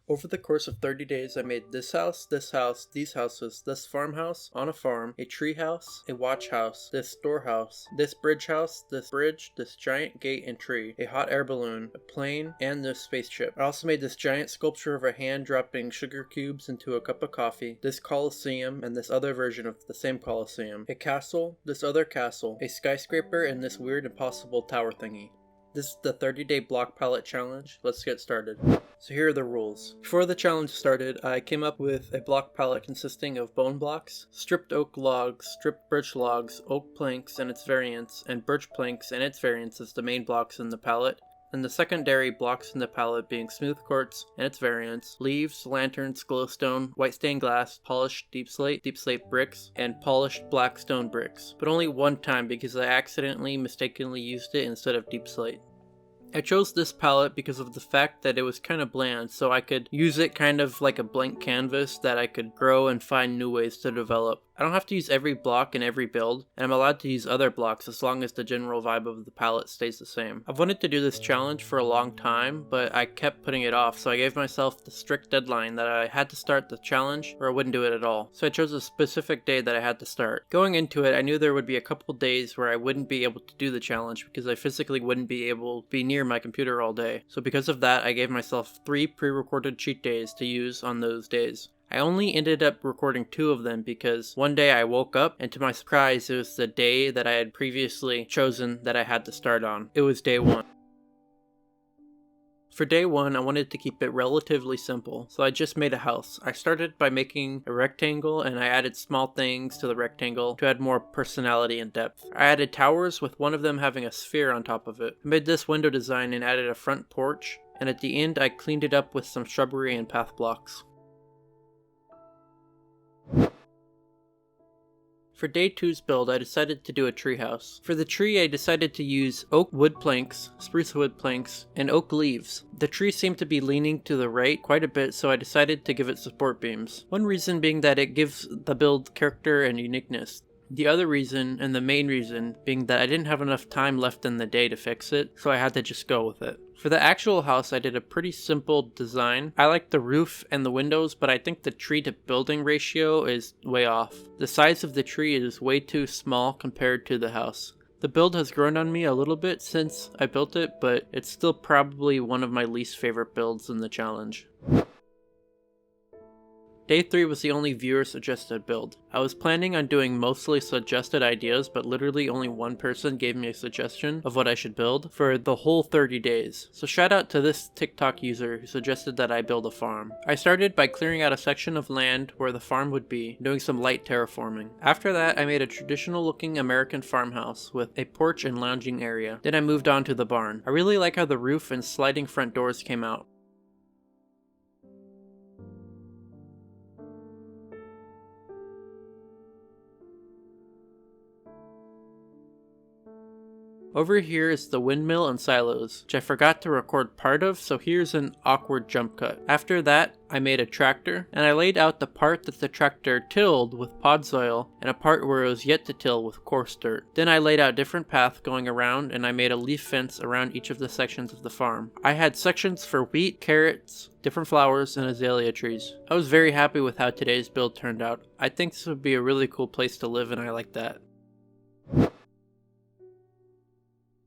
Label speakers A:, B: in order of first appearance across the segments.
A: Over the course of 30 days, I made this house, these houses, this farmhouse on a farm, a tree house, a watch house, this storehouse, this bridge house, this bridge, this giant gate and tree, a hot air balloon, a plane, and this spaceship. I also made this giant sculpture of a hand dropping sugar cubes into a cup of coffee, this coliseum, and this other version of the same coliseum, a castle, this other castle, a skyscraper, and this weird impossible tower thingy. This is the 30-day block palette challenge. Let's get started. So here are the rules. Before the challenge started, I came up with a block palette consisting of bone blocks, stripped oak logs, stripped birch logs, oak planks and its variants, and birch planks and its variants as the main blocks in the palette, and the secondary blocks in the palette being smooth quartz and its variants, leaves, lanterns, glowstone, white stained glass, polished deep slate bricks, and polished black stone bricks. But only one time because I accidentally mistakenly used it instead of deep slate. I chose this palette because of the fact that it was kind of bland, so I could use it kind of like a blank canvas that I could grow and find new ways to develop. I don't have to use every block in every build, and I'm allowed to use other blocks as long as the general vibe of the palette stays the same. I've wanted to do this challenge for a long time, but I kept putting it off, so I gave myself the strict deadline that I had to start the challenge or I wouldn't do it at all. So I chose a specific day that I had to start. Going into it, I knew there would be a couple days where I wouldn't be able to do the challenge because I physically wouldn't be able to be near my computer all day. So because of that, I gave myself 3 pre-recorded cheat days to use on those days. I only ended up recording 2 of them because one day I woke up and to my surprise it was the day that I had previously chosen that I had to start on. It was day 1. For day 1, I wanted to keep it relatively simple, so I just made a house. I started by making a rectangle and I added small things to the rectangle to add more personality and depth. I added towers with one of them having a sphere on top of it. I made this window design and added a front porch, and at the end I cleaned it up with some shrubbery and path blocks. For day 2's build, I decided to do a treehouse. For the tree, I decided to use oak wood planks, spruce wood planks, and oak leaves. The tree seemed to be leaning to the right quite a bit, so I decided to give it support beams. One reason being that it gives the build character and uniqueness. The other reason, and the main reason, being that I didn't have enough time left in the day to fix it, so I had to just go with it. For the actual house, I did a pretty simple design. I like the roof and the windows, but I think the tree to building ratio is way off. The size of the tree is way too small compared to the house. The build has grown on me a little bit since I built it, but it's still probably one of my least favorite builds in the challenge. Day 3 was the only viewer suggested build. I was planning on doing mostly suggested ideas, but literally only one person gave me a suggestion of what I should build for the whole 30 days. So shout out to this TikTok user who suggested that I build a farm. I started by clearing out a section of land where the farm would be, doing some light terraforming. After that, I made a traditional looking American farmhouse with a porch and lounging area. Then I moved on to the barn. I really like how the roof and sliding front doors came out. Over here is the windmill and silos, which I forgot to record part of, so here's an awkward jump cut. After that, I made a tractor, and I laid out the part that the tractor tilled with pod soil, and a part where it was yet to till with coarse dirt. Then I laid out different paths going around, and I made a leaf fence around each of the sections of the farm. I had sections for wheat, carrots, different flowers, and azalea trees. I was very happy with how today's build turned out. I think this would be a really cool place to live, and I like that.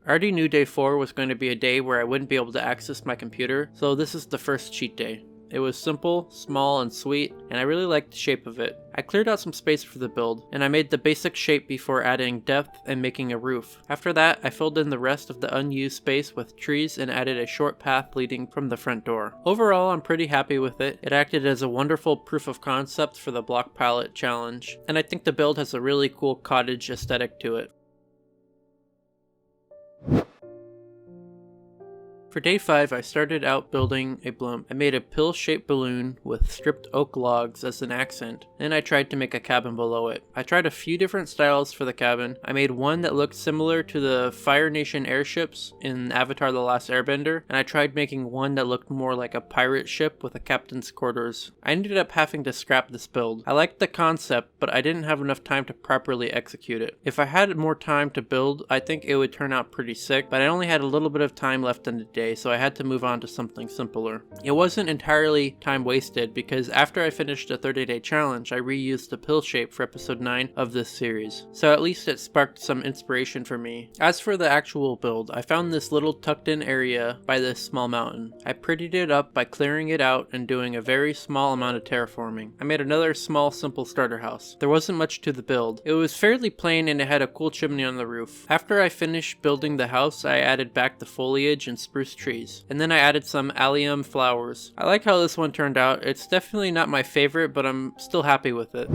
A: I already knew day 4 was going to be a day where I wouldn't be able to access my computer, so this is the first cheat day. It was simple, small, and sweet, and I really liked the shape of it. I cleared out some space for the build, and I made the basic shape before adding depth and making a roof. After that, I filled in the rest of the unused space with trees and added a short path leading from the front door. Overall, I'm pretty happy with it. It acted as a wonderful proof of concept for the block palette challenge, and I think the build has a really cool cottage aesthetic to it. For day 5, I started out building a blimp. I made a pill-shaped balloon with stripped oak logs as an accent, and I tried to make a cabin below it. I tried a few different styles for the cabin. I made one that looked similar to the Fire Nation airships in Avatar: The Last Airbender, and I tried making one that looked more like a pirate ship with a captain's quarters. I ended up having to scrap this build. I liked the concept, but I didn't have enough time to properly execute it. If I had more time to build, I think it would turn out pretty sick, but I only had a little bit of time left in the day. day, so I had to move on to something simpler. It wasn't entirely time wasted because after I finished the 30-day challenge, I reused the pill shape for episode 9 of this series. So at least it sparked some inspiration for me. As for the actual build, I found this little tucked in area by this small mountain. I prettied it up by clearing it out and doing a very small amount of terraforming. I made another small simple starter house. There wasn't much to the build. It was fairly plain and it had a cool chimney on the roof. After I finished building the house, I added back the foliage and spruce trees. And then I added some allium flowers. I like how this one turned out. It's definitely not my favorite, but I'm still happy with it.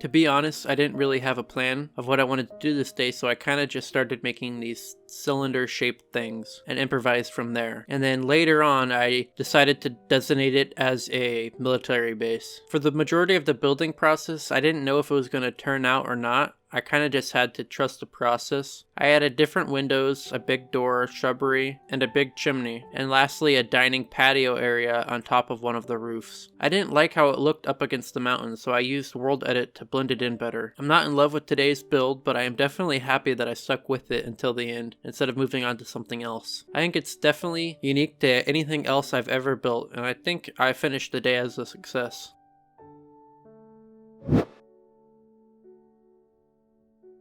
A: To be honest, I didn't really have a plan of what I wanted to do this day, so I kind of just started making these cylinder-shaped things and improvised from there. And then later on, I decided to designate it as a military base. For the majority of the building process, I didn't know if it was going to turn out or not. I kind of just had to trust the process. I added different windows, a big door, shrubbery, and a big chimney, and lastly a dining patio area on top of one of the roofs. I didn't like how it looked up against the mountain, so I used World Edit to blend it in better. I'm not in love with today's build, but I am definitely happy that I stuck with it until the end, instead of moving on to something else. I think it's definitely unique to anything else I've ever built, and I think I finished the day as a success.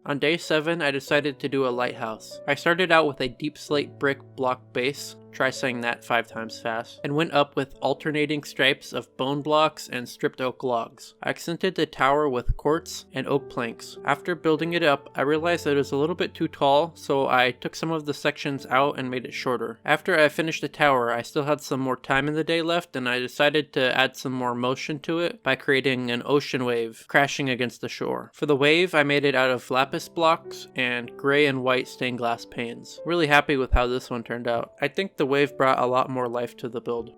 A: On day 7, I decided to do a lighthouse. I started out with a deep slate brick block base, try saying that 5 times fast, and went up with alternating stripes of bone blocks and stripped oak logs. I accented the tower with quartz and oak planks. After building it up, I realized that it was a little bit too tall, so I took some of the sections out and made it shorter. After I finished the tower, I still had some more time in the day left, and I decided to add some more motion to it by creating an ocean wave crashing against the shore. For the wave, I made it out of lapis blocks and gray and white stained glass panes. Really happy with how this one turned out. I think the wave brought a lot more life to the build.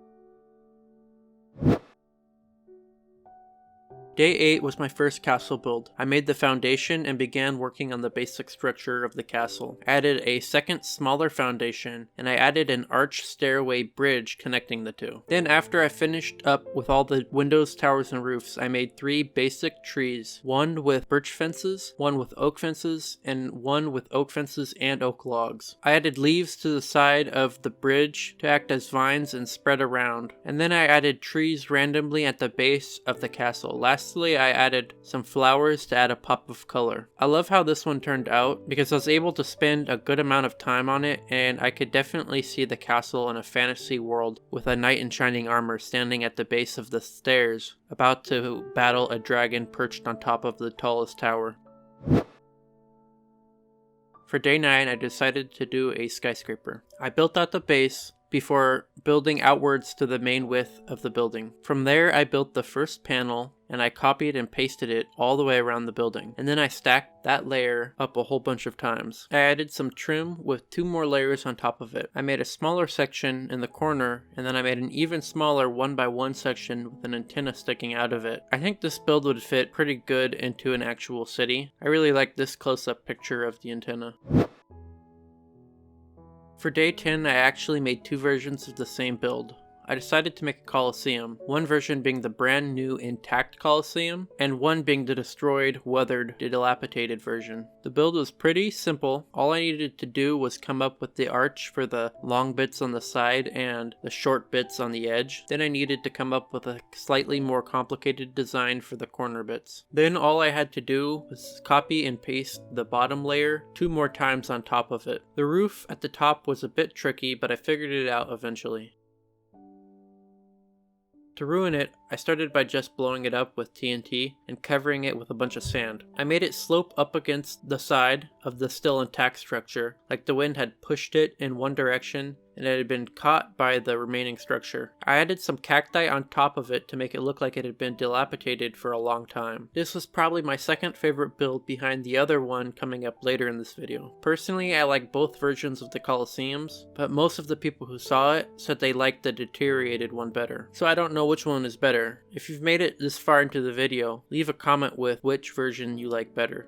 A: Day 8 was my first castle build. I made the foundation and began working on the basic structure of the castle. I added a second smaller foundation, and I added an arch stairway bridge connecting the two. Then after I finished up with all the windows, towers, and roofs, I made 3 basic trees, one with birch fences, one with oak fences, and one with oak fences and oak logs. I added leaves to the side of the bridge to act as vines and spread around, and then I added trees randomly at the base of the castle. Lastly, I added some flowers to add a pop of color. I love how this one turned out because I was able to spend a good amount of time on it, and I could definitely see the castle in a fantasy world with a knight in shining armor standing at the base of the stairs, about to battle a dragon perched on top of the tallest tower. For day 9, I decided to do a skyscraper. I built out the base before building outwards to the main width of the building. From there, I built the first panel, and I copied and pasted it all the way around the building. And then I stacked that layer up a whole bunch of times. I added some trim with 2 more layers on top of it. I made a smaller section in the corner, and then I made an even smaller 1x1 section with an antenna sticking out of it. I think this build would fit pretty good into an actual city. I really like this close-up picture of the antenna. For day 10, I actually made 2 versions of the same build. I decided to make a Colosseum, one version being the brand new intact Colosseum, and one being the destroyed, weathered, dilapidated version. The build was pretty simple. All I needed to do was come up with the arch for the long bits on the side and the short bits on the edge. Then I needed to come up with a slightly more complicated design for the corner bits. Then all I had to do was copy and paste the bottom layer 2 more times on top of it. The roof at the top was a bit tricky, but I figured it out eventually. To ruin it, I started by just blowing it up with TNT and covering it with a bunch of sand. I made it slope up against the side of the still intact structure, like the wind had pushed it in one direction and it had been caught by the remaining structure. I added some cacti on top of it to make it look like it had been dilapidated for a long time. This was probably my second favorite build behind the other one coming up later in this video. Personally, I like both versions of the Colosseums, but most of the people who saw it said they liked the deteriorated one better. So I don't know which one is better. If you've made it this far into the video, leave a comment with which version you like better.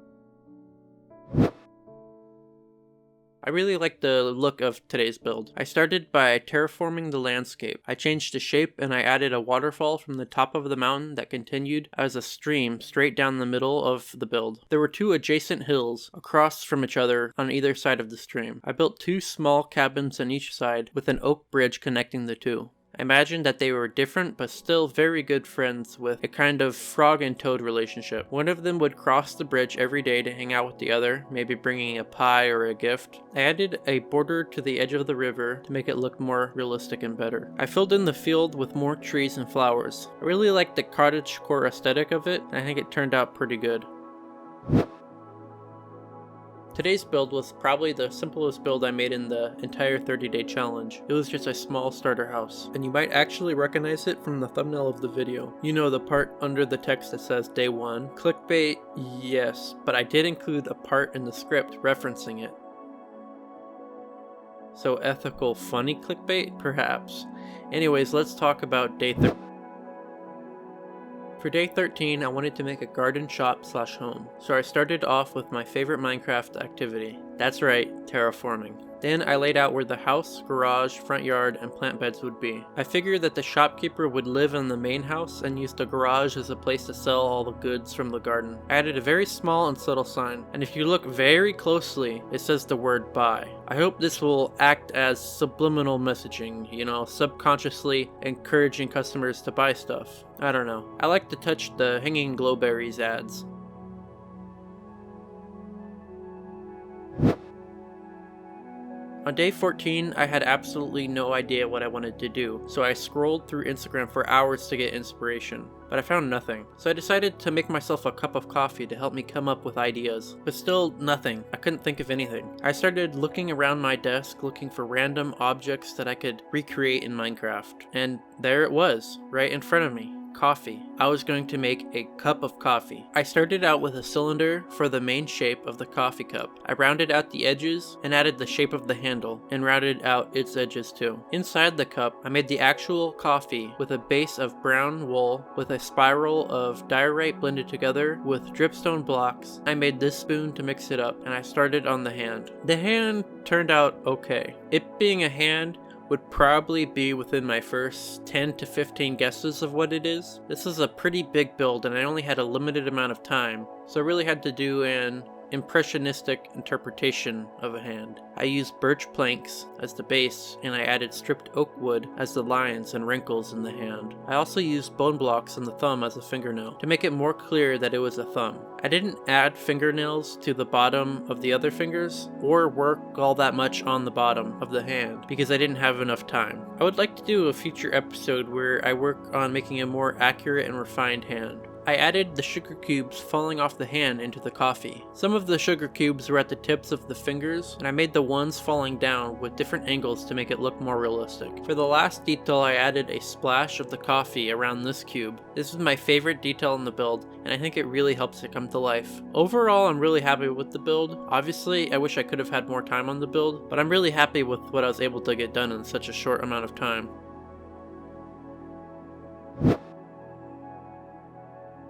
A: I really like the look of today's build. I started by terraforming the landscape. I changed the shape and I added a waterfall from the top of the mountain that continued as a stream straight down the middle of the build. There were 2 adjacent hills across from each other on either side of the stream. I built 2 small cabins on each side with an oak bridge connecting the 2. I imagined that they were different but still very good friends with a kind of frog and toad relationship. One of them would cross the bridge every day to hang out with the other, maybe bringing a pie or a gift. I added a border to the edge of the river to make it look more realistic and better. I filled in the field with more trees and flowers. I really liked the cottagecore aesthetic of it, and I think it turned out pretty good. Today's build was probably the simplest build I made in the entire 30-day challenge. It was just a small starter house, and you might actually recognize it from the thumbnail of the video. You know, the part under the text that says day 1. Clickbait, yes, but I did include a part in the script referencing it. So ethical funny clickbait? Perhaps. Anyways, let's talk about day 13. For day 13, I wanted to make a garden shop/home, so I started off with my favorite Minecraft activity. That's right, terraforming. Then I laid out where the house, garage, front yard, and plant beds would be. I figured that the shopkeeper would live in the main house and use the garage as a place to sell all the goods from the garden. I added a very small and subtle sign, and if you look very closely, it says the word buy. I hope this will act as subliminal messaging, you know, subconsciously encouraging customers to buy stuff. I don't know. I like to touch the hanging glowberries ads. On day 14, I had absolutely no idea what I wanted to do, so I scrolled through Instagram for hours to get inspiration, but I found nothing. So I decided to make myself a cup of coffee to help me come up with ideas, but still nothing. I couldn't think of anything. I started looking around my desk looking for random objects that I could recreate in Minecraft, and there it was, right in front of me. Coffee. I was going to make a cup of coffee. I started out with a cylinder for the main shape of the coffee cup. I rounded out the edges and added the shape of the handle and rounded out its edges too. Inside the cup, I made the actual coffee with a base of brown wool with a spiral of diorite blended together with dripstone blocks. I made this spoon to mix it up and I started on the hand. The hand turned out okay. It being a hand would probably be within my first 10 to 15 guesses of what it is. This is a pretty big build and I only had a limited amount of time, so I really had to do an impressionistic interpretation of a hand. I used birch planks as the base and I added stripped oak wood as the lines and wrinkles in the hand. I also used bone blocks on the thumb as a fingernail to make it more clear that it was a thumb. I didn't add fingernails to the bottom of the other fingers or work all that much on the bottom of the hand because I didn't have enough time. I would like to do a future episode where I work on making a more accurate and refined hand. I added the sugar cubes falling off the hand into the coffee. Some of the sugar cubes were at the tips of the fingers, and I made the ones falling down with different angles to make it look more realistic. For the last detail, I added a splash of the coffee around this cube. This is my favorite detail in the build, and I think it really helps it come to life. Overall, I'm really happy with the build. Obviously, I wish I could have had more time on the build, but I'm really happy with what I was able to get done in such a short amount of time.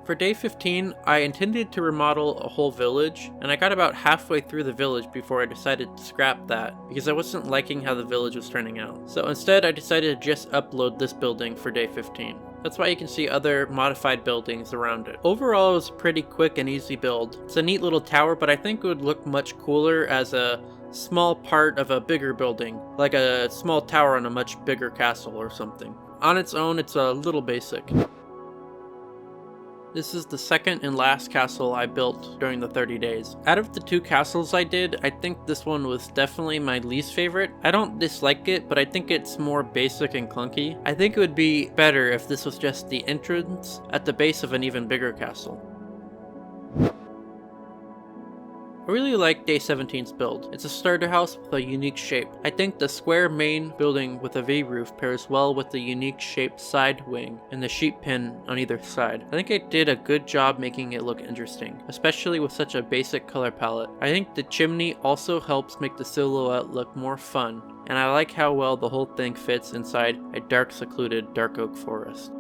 A: For day 15, I intended to remodel a whole village, and I got about halfway through the village before I decided to scrap that, because I wasn't liking how the village was turning out. So instead, I decided to just upload this building for day 15. That's why you can see other modified buildings around it. Overall, it was a pretty quick and easy build. It's a neat little tower, but I think it would look much cooler as a small part of a bigger building, like a small tower on a much bigger castle or something. On its own, it's a little basic. This is the second and last castle I built during the 30 days. Out of the 2 castles I did, I think this one was definitely my least favorite. I don't dislike it, but I think it's more basic and clunky. I think it would be better if this was just the entrance at the base of an even bigger castle. I really like day 17's build. It's a starter house with a unique shape. I think the square main building with a V-roof pairs well with the unique shaped side wing and the sheep pen on either side. I think I did a good job making it look interesting, especially with such a basic color palette. I think the chimney also helps make the silhouette look more fun, and I like how well the whole thing fits inside a dark, secluded dark oak forest.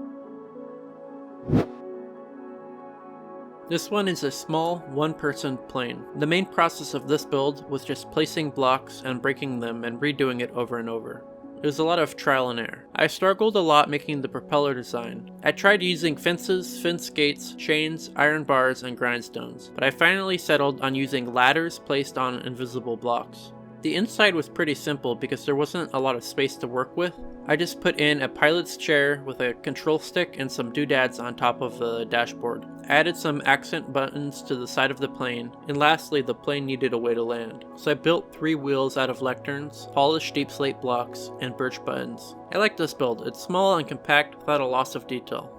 A: This one is a small, one-person plane. The main process of this build was just placing blocks and breaking them and redoing it over and over. It was a lot of trial and error. I struggled a lot making the propeller design. I tried using fences, fence gates, chains, iron bars, and grindstones, but I finally settled on using ladders placed on invisible blocks. The inside was pretty simple because there wasn't a lot of space to work with. I just put in a pilot's chair with a control stick and some doodads on top of the dashboard. I added some accent buttons to the side of the plane, and lastly the plane needed a way to land. So I built 3 wheels out of lecterns, polished deep slate blocks, and birch buttons. I like this build. It's small and compact without a loss of detail.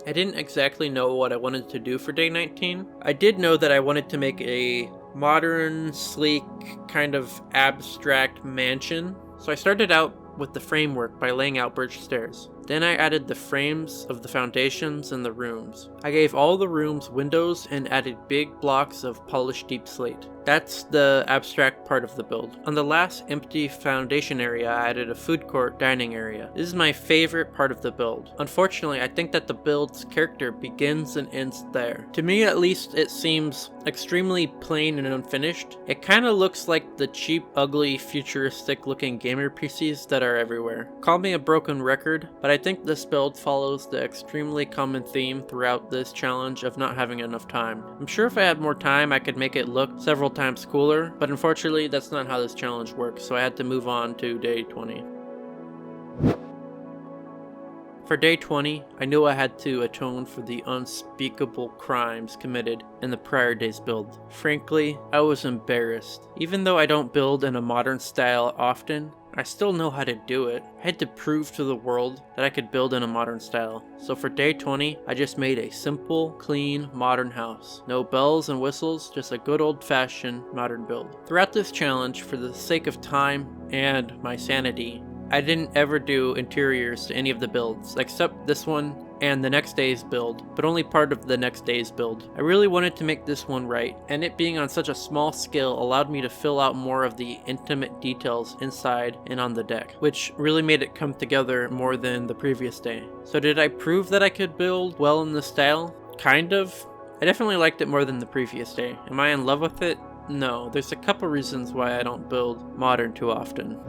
A: I didn't exactly know what I wanted to do for day 19. I did know that I wanted to make a modern, sleek, kind of abstract mansion. So I started out with the framework by laying out birch stairs. Then I added the frames of the foundations and the rooms. I gave all the rooms windows and added big blocks of polished deep slate. That's the abstract part of the build. On the last empty foundation area, I added a food court dining area. This is my favorite part of the build. Unfortunately, I think that the build's character begins and ends there. To me at least, it seems extremely plain and unfinished. It kind of looks like the cheap, ugly, futuristic looking gamer PCs that are everywhere. Call me a broken record, but I think this build follows the extremely common theme throughout this challenge of not having enough time. I'm sure if I had more time, I could make it look several times cooler, but unfortunately that's not how this challenge works, so I had to move on to day 20. For day 20, I knew I had to atone for the unspeakable crimes committed in the prior day's build. Frankly, I was embarrassed. Even though I don't build in a modern style often, I still know how to do it. I had to prove to the world that I could build in a modern style. So for day 20, I just made a simple, clean, modern house. No bells and whistles, just a good old-fashioned modern build. Throughout this challenge, for the sake of time and my sanity, I didn't ever do interiors to any of the builds, except this one and the next day's build, but only part of the next day's build. I really wanted to make this one right, and it being on such a small scale allowed me to fill out more of the intimate details inside and on the deck, which really made it come together more than the previous day. So did I prove that I could build well in this style? Kind of. I definitely liked it more than the previous day. Am I in love with it? No, there's a couple reasons why I don't build modern too often.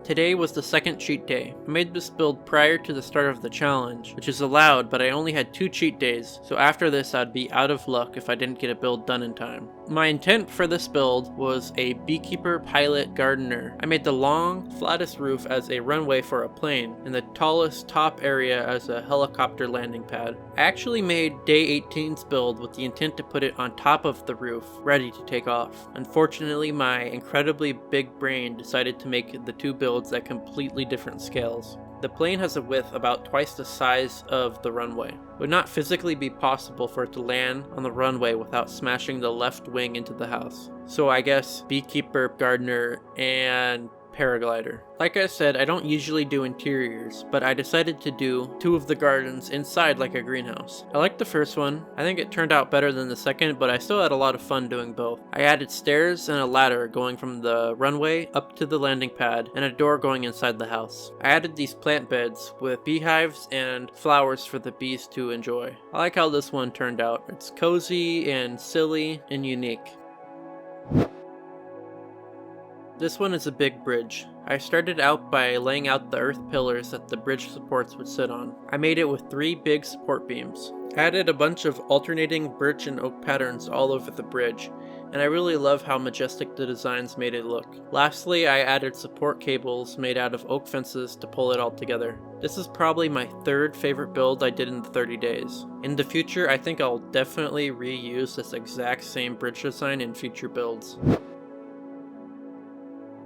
A: Today was the second cheat day. I made this build prior to the start of the challenge, which is allowed, but I only had 2 cheat days, so after this I'd be out of luck if I didn't get a build done in time. My intent for this build was a beekeeper, pilot, gardener. I made the long, flattest roof as a runway for a plane, and the tallest top area as a helicopter landing pad. I actually made day 18's build with the intent to put it on top of the roof, ready to take off. Unfortunately, my incredibly big brain decided to make the 2 builds at completely different scales. The plane has a width about twice the size of the runway. It would not physically be possible for it to land on the runway without smashing the left wing into the house. So I guess beekeeper, gardener, and paraglider. Like I said, I don't usually do interiors, but I decided to do 2 of the gardens inside like a greenhouse. I liked the first one. I think it turned out better than the second, but I still had a lot of fun doing both. I added stairs and a ladder going from the runway up to the landing pad, and a door going inside the house. I added these plant beds with beehives and flowers for the bees to enjoy. I like how this one turned out. It's cozy and silly and unique. This one is a big bridge. I started out by laying out the earth pillars that the bridge supports would sit on. I made it with 3 big support beams. I added a bunch of alternating birch and oak patterns all over the bridge, and I really love how majestic the designs made it look. Lastly, I added support cables made out of oak fences to pull it all together. This is probably my 3rd favorite build I did in the 30 days. In the future, I think I'll definitely reuse this exact same bridge design in future builds.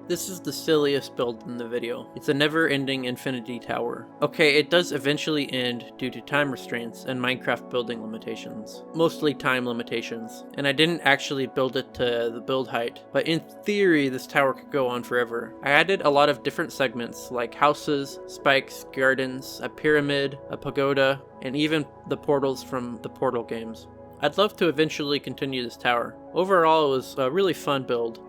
A: This is the silliest build in the video. It's a never-ending infinity tower. Okay, it does eventually end due to time restraints and Minecraft building limitations. Mostly time limitations. And I didn't actually build it to the build height, but in theory this tower could go on forever. I added a lot of different segments like houses, spikes, gardens, a pyramid, a pagoda, and even the portals from the Portal games. I'd love to eventually continue this tower. Overall, it was a really fun build.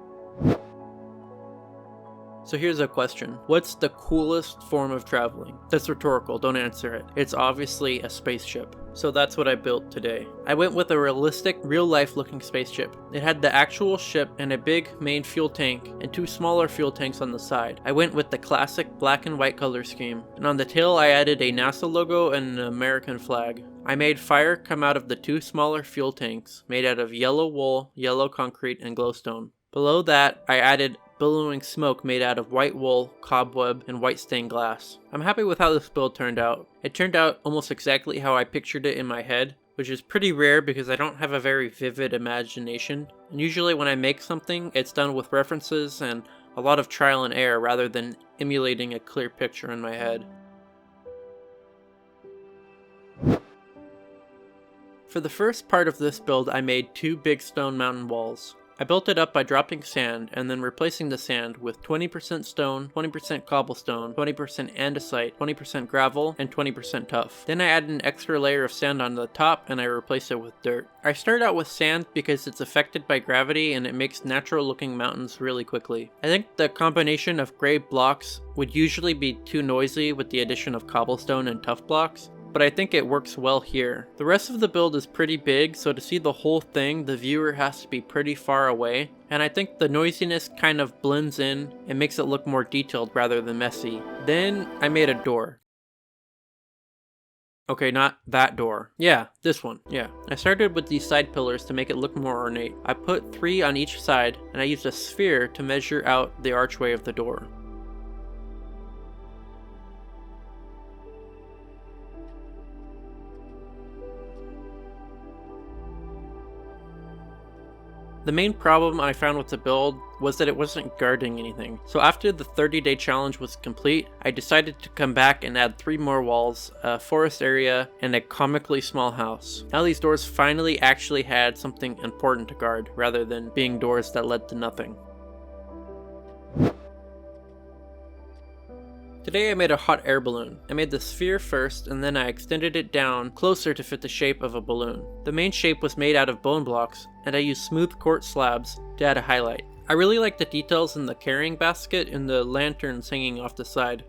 A: So here's a question. What's the coolest form of traveling? That's rhetorical, don't answer it. It's obviously a spaceship. So that's what I built today. I went with a realistic, real-life looking spaceship. It had the actual ship and a big main fuel tank and 2 smaller fuel tanks on the side. I went with the classic black and white color scheme. And on the tail I added a NASA logo and an American flag. I made fire come out of the 2 smaller fuel tanks made out of yellow wool, yellow concrete, and glowstone. Below that, I added billowing smoke made out of white wool, cobweb, and white stained glass. I'm happy with how this build turned out. It turned out almost exactly how I pictured it in my head, which is pretty rare because I don't have a very vivid imagination. And usually when I make something, it's done with references and a lot of trial and error rather than emulating a clear picture in my head. For the first part of this build, I made 2 big stone mountain walls. I built it up by dropping sand and then replacing the sand with 20% stone, 20% cobblestone, 20% andesite, 20% gravel, and 20% tuff. Then I added an extra layer of sand on the top and I replaced it with dirt. I started out with sand because it's affected by gravity and it makes natural looking mountains really quickly. I think the combination of gray blocks would usually be too noisy with the addition of cobblestone and tuff blocks, but I think it works well here. The rest of the build is pretty big, so to see the whole thing, the viewer has to be pretty far away, and I think the noisiness kind of blends in and makes it look more detailed rather than messy. Then I made a door. Okay, not that door. Yeah, this one. Yeah. I started with these side pillars to make it look more ornate. I put 3 on each side, and I used a sphere to measure out the archway of the door. The main problem I found with the build was that it wasn't guarding anything. So after the 30-day challenge was complete, I decided to come back and add 3 more walls, a forest area, and a comically small house. Now these doors finally actually had something important to guard, rather than being doors that led to nothing. Today I made a hot air balloon. I made the sphere first and then I extended it down closer to fit the shape of a balloon. The main shape was made out of bone blocks and I used smooth quartz slabs to add a highlight. I really like the details in the carrying basket and the lanterns hanging off the side.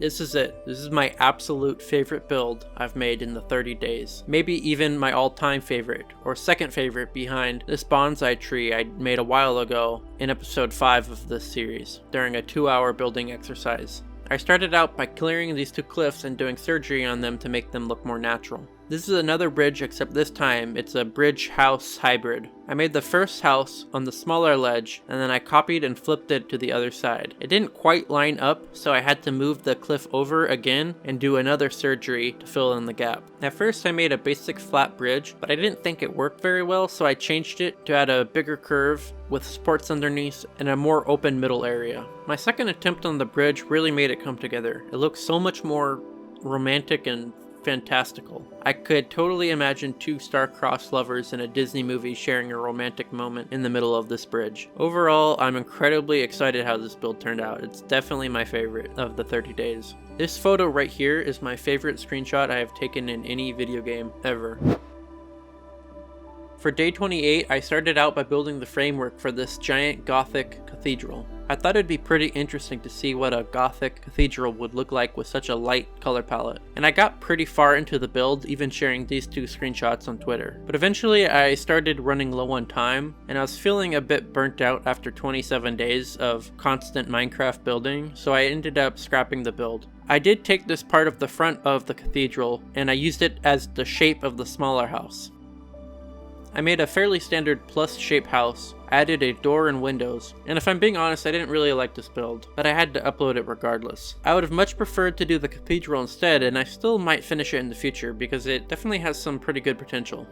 A: This is it. This is my absolute favorite build I've made in the 30 days. Maybe even my all-time favorite, or second favorite behind this bonsai tree I made a while ago in episode 5 of this series, during a 2-hour building exercise. I started out by clearing these 2 cliffs and doing surgery on them to make them look more natural. This is another bridge, except this time it's a bridge house hybrid. I made the first house on the smaller ledge and then I copied and flipped it to the other side. It didn't quite line up, so I had to move the cliff over again and do another surgery to fill in the gap. At first I made a basic flat bridge, but I didn't think it worked very well, so I changed it to add a bigger curve with supports underneath and a more open middle area. My second attempt on the bridge really made it come together. It looks so much more romantic and fantastical. I could totally imagine 2 star-crossed lovers in a Disney movie sharing a romantic moment in the middle of this bridge. Overall, I'm incredibly excited how this build turned out. It's definitely my favorite of the 30 days. This photo right here is my favorite screenshot I have taken in any video game ever. For day 28, I started out by building the framework for this giant Gothic cathedral. I thought it'd be pretty interesting to see what a Gothic cathedral would look like with such a light color palette. And I got pretty far into the build, even sharing these 2 screenshots on Twitter. But eventually I started running low on time, and I was feeling a bit burnt out after 27 days of constant Minecraft building, so I ended up scrapping the build. I did take this part of the front of the cathedral, and I used it as the shape of the smaller house. I made a fairly standard plus shape house, added a door and windows, and if I'm being honest, I didn't really like this build, but I had to upload it regardless. I would have much preferred to do the cathedral instead, and I still might finish it in the future because it definitely has some pretty good potential.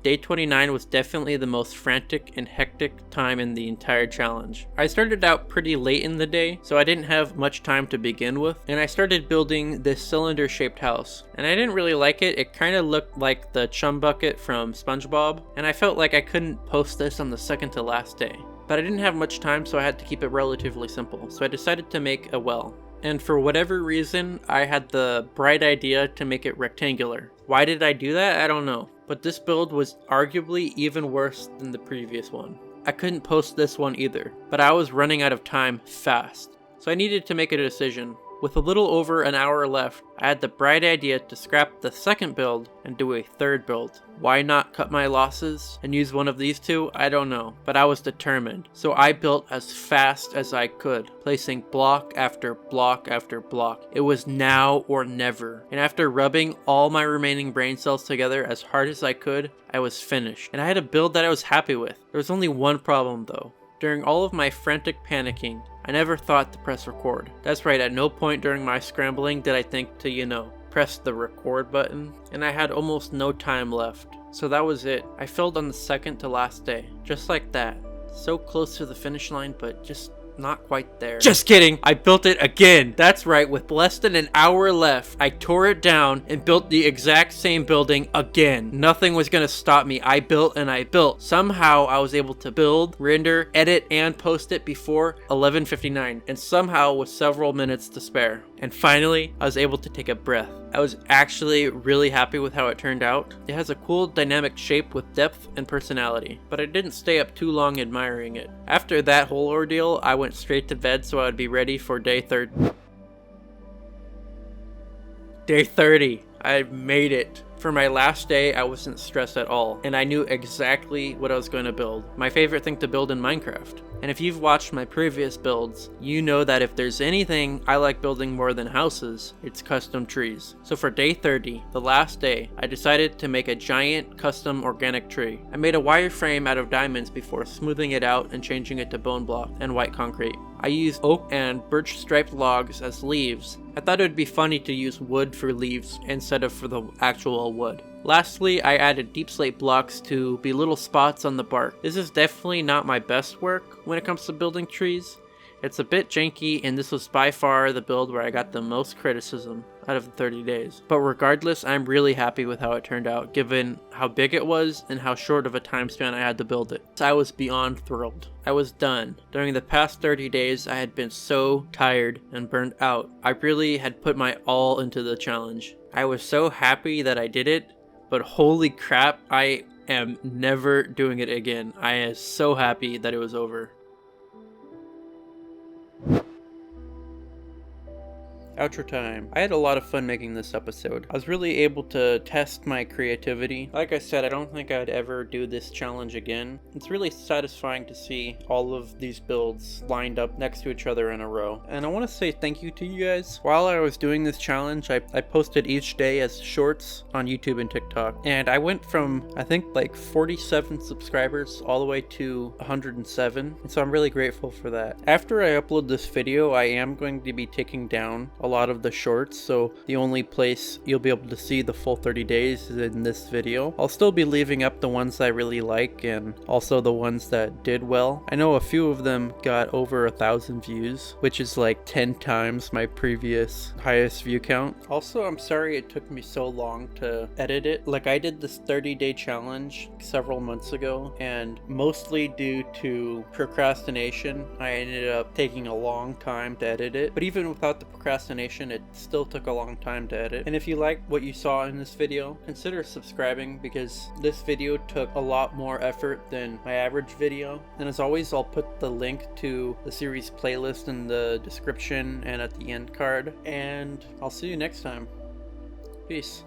A: Day 29 was definitely the most frantic and hectic time in the entire challenge. I started out pretty late in the day, so I didn't have much time to begin with, and I started building this cylinder-shaped house. And I didn't really like it. It kind of looked like the chum bucket from SpongeBob, and I felt like I couldn't post this on the second to last day. But I didn't have much time, so I had to keep it relatively simple, so I decided to make a well. and for whatever reason, I had the bright idea to make it rectangular. Why did I do that? I don't know. But this build was arguably even worse than the previous one. I couldn't post this one either, but I was running out of time fast. So I needed to make a decision. With a little over an hour left, I had the bright idea to scrap the second build and do a third build. Why not cut my losses and use one of these two? I don't know, but I was determined. So I built as fast as I could, placing block after block after block. It was now or never. And after rubbing all my remaining brain cells together as hard as I could, I was finished. And I had a build that I was happy with. There was only one problem though. During all of my frantic panicking, I never thought to press record. That's right, at no point during my scrambling did I think to, press the record button, and I had almost no time left. So that was it. I filled on the second to last day. Just like that. So close to the finish line, but just not quite there. Just kidding! I built it again! That's right, with less than an hour left, I tore it down and built the exact same building again. Nothing was gonna stop me. I built and I built. Somehow I was able to build, render, edit, and post it before 11:59, and somehow with several minutes to spare. And finally, I was able to take a breath. I was actually really happy with how it turned out. It has a cool dynamic shape with depth and personality, but I didn't stay up too long admiring it. After that whole ordeal, I went straight to bed so I would be ready for day 30. Day 30. I made it. For my last day, I wasn't stressed at all, and I knew exactly what I was going to build. My favorite thing to build in Minecraft. And if you've watched my previous builds, you know that if there's anything I like building more than houses, it's custom trees. So for day 30, the last day, I decided to make a giant custom organic tree. I made a wireframe out of diamonds before smoothing it out and changing it to bone block and white concrete. I used oak and birch striped logs as leaves. I thought it would be funny to use wood for leaves instead of for the actual wood. Lastly, I added deep slate blocks to be little spots on the bark. This is definitely not my best work when it comes to building trees. It's a bit janky, and this was by far the build where I got the most criticism out of the 30 days. But regardless, I'm really happy with how it turned out, given how big it was and how short of a time span I had to build it. I was beyond thrilled. I was done. During the past 30 days, I had been so tired and burned out. I really had put my all into the challenge. I was so happy that I did it, but holy crap, I am never doing it again. I am so happy that it was over. Outro time. I had a lot of fun making this episode. I was really able to test my creativity. Like I said, I don't think I'd ever do this challenge again. It's really satisfying to see all of these builds lined up next to each other in a row. And I want to say thank you to you guys. While I was doing this challenge, I posted each day as shorts on YouTube and TikTok. And I went from, I think, like 47 subscribers all the way to 107. And so I'm really grateful for that. After I upload this video, I am going to be taking down a lot of the shorts, so the only place you'll be able to see the full 30 days is in this video. I'll still be leaving up the ones I really like and also the ones that did well. I know a few of them got over 1,000 views, which is like 10 times my previous highest view count. Also, I'm sorry it took me so long to edit it. Like, I did this 30-day challenge several months ago, and mostly due to procrastination, I ended up taking a long time to edit it. But even without the procrastination, it still took a long time to edit. And if you like what you saw in this video, consider subscribing, because this video took a lot more effort than my average video. And as always, I'll put the link to the series playlist in the description and at the end card. And I'll see you next time. Peace.